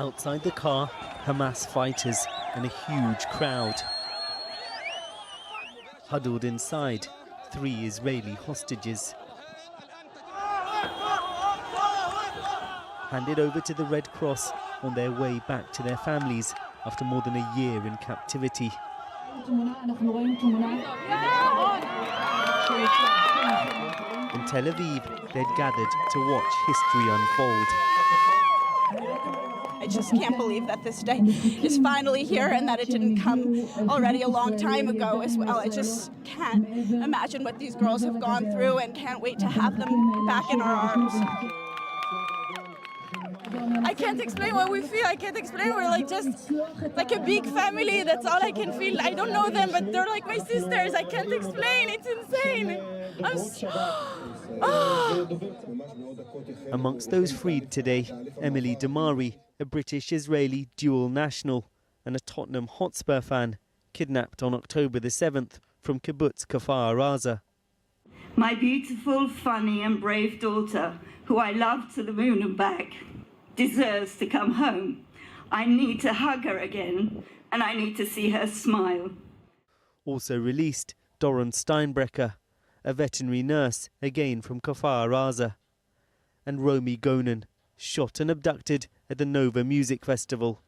Outside the car, Hamas fighters and a huge crowd. Huddled inside, 3 Israeli hostages. Handed over to the Red Cross on their way back to their families after more than a year in captivity. In Tel Aviv, they'd gathered to watch history unfold. I just can't believe that this day is finally here and that it didn't come already a long time ago as well. I just can't imagine what these girls have gone through and can't wait to have them back in our arms. I can't explain what we feel. I can't explain. We're like just like a big family. That's all I can feel. I don't know them, but they're like my sisters. I can't explain. It's insane. Amongst those freed today, Emily Damari, a British-Israeli dual national and a Tottenham Hotspur fan, kidnapped on October the 7th from kibbutz Kfar Aza. My beautiful, funny and brave daughter, who I love to the moon and back, deserves to come home. I need to hug her again, and I need to see her smile. Also released, Doron Steinbrecher, a veterinary nurse, again from Kfar Aza, and Romy Gonen, shot and abducted at the Nova Music Festival.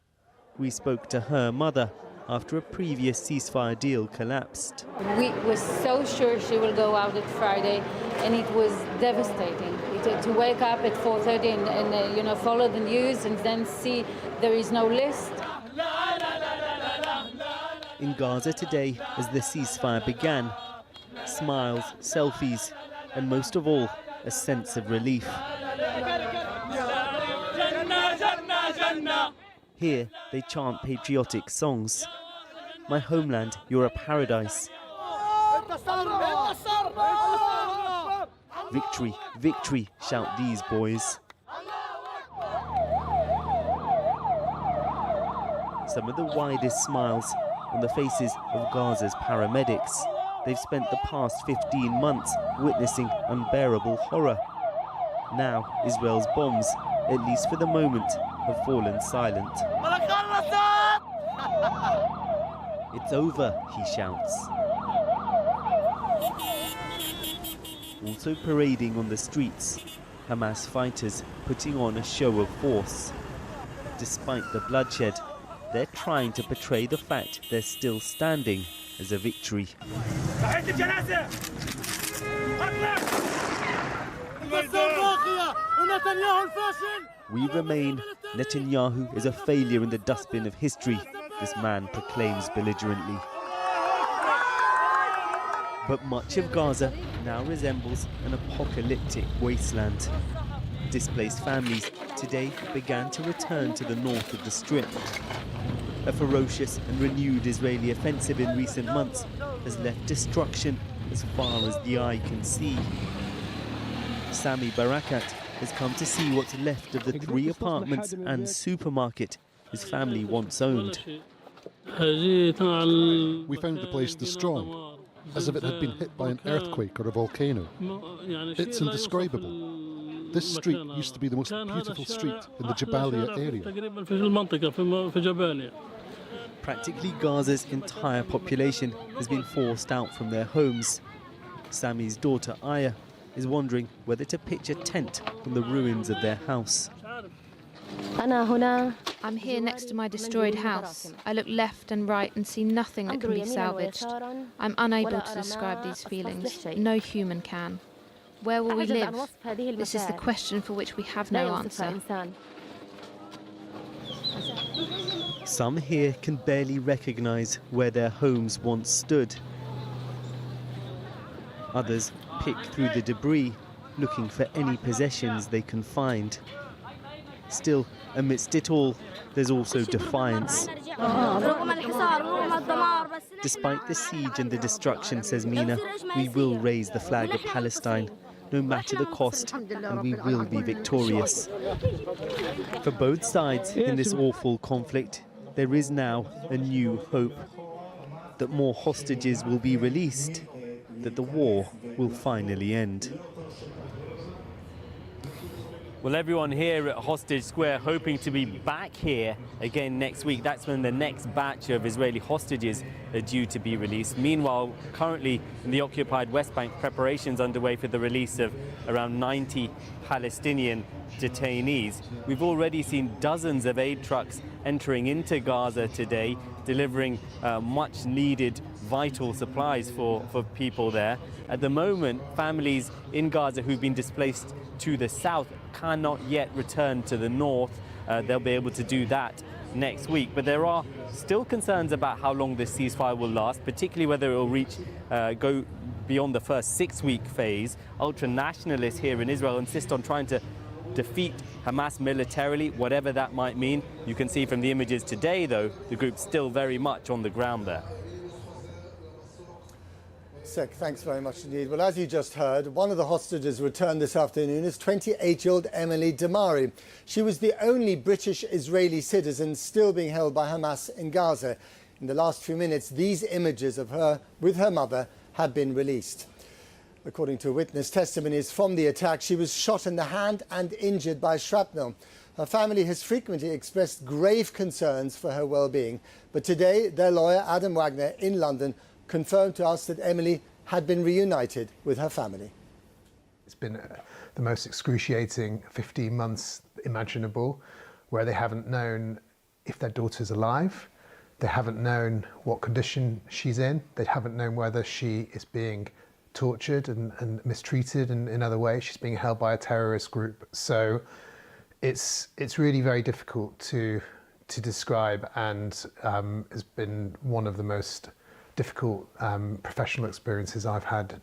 We spoke to her mother after a previous ceasefire deal collapsed. We were so sure she will go out at Friday, and it was devastating. To wake up at 4:30 and follow the news and then see there is no list. In Gaza today, as the ceasefire began, smiles, selfies, and most of all, a sense of relief. Here, they chant patriotic songs. My homeland, you're a paradise. Victory, victory, shout these boys. Some of the widest smiles on the faces of Gaza's paramedics. They've spent the past 15 months witnessing unbearable horror. Now, Israel's bombs, at least for the moment, have fallen silent. It's over, he shouts. Also parading on the streets, Hamas fighters putting on a show of force. Despite the bloodshed, they're trying to portray the fact they're still standing as a victory. We remain. Netanyahu is a failure in the dustbin of history, this man proclaims belligerently. But much of Gaza now resembles an apocalyptic wasteland. Displaced families today began to return to the north of the Strip. A ferocious and renewed Israeli offensive in recent months has left destruction as far as the eye can see. Sami Barakat has come to see what's left of the 3 apartments and supermarket his family once owned. We found the place destroyed, as if it had been hit by an earthquake or a volcano. It's indescribable. This street used to be the most beautiful street in the Jabalia area. Practically Gaza's entire population has been forced out from their homes. Sami's daughter Aya is wondering whether to pitch a tent on the ruins of their house. I'm here next to my destroyed house. I look left and right and see nothing that can be salvaged. I'm unable to describe these feelings. No human can. Where will we live? This is the question for which we have no answer. Some here can barely recognize where their homes once stood. Others pick through the debris, looking for any possessions they can find. Still, amidst it all, there's also defiance. Despite the siege and the destruction, says Mina, we will raise the flag of Palestine, no matter the cost, and we will be victorious. For both sides in this awful conflict, there is now a new hope. That more hostages will be released, that the war will finally end. Well, everyone here at Hostage Square hoping to be back here again next week. That's when the next batch of Israeli hostages are due to be released. Meanwhile, currently in the occupied West Bank, preparations underway for the release of around 90 Palestinian detainees. We've already seen dozens of aid trucks entering into Gaza today, delivering much needed vital supplies for people there. At the moment, families in Gaza who've been displaced to the south cannot yet return to the north. They'll be able to do that next week. But there are still concerns about how long this ceasefire will last, particularly whether it will go beyond the first 6-week phase. Ultra-nationalists here in Israel insist on trying to defeat Hamas militarily, whatever that might mean. You can see from the images today, though, the group's still very much on the ground there. Thanks very much indeed. Well, as you just heard, one of the hostages returned this afternoon is 28-year-old Emily Damari. She was the only British-Israeli citizen still being held by Hamas in Gaza. In the last few minutes, these images of her with her mother have been released. According to witness testimonies from the attack, she was shot in the hand and injured by shrapnel. Her family has frequently expressed grave concerns for her well-being. But today, their lawyer, Adam Wagner, in London, confirmed to us that Emily had been reunited with her family. It's been the most excruciating 15 months imaginable, where they haven't known if their daughter's alive, they haven't known what condition she's in, they haven't known whether she is being tortured and mistreated in other ways. She's being held by a terrorist group. So it's really very difficult to describe, and has been one of the most difficult professional experiences I've had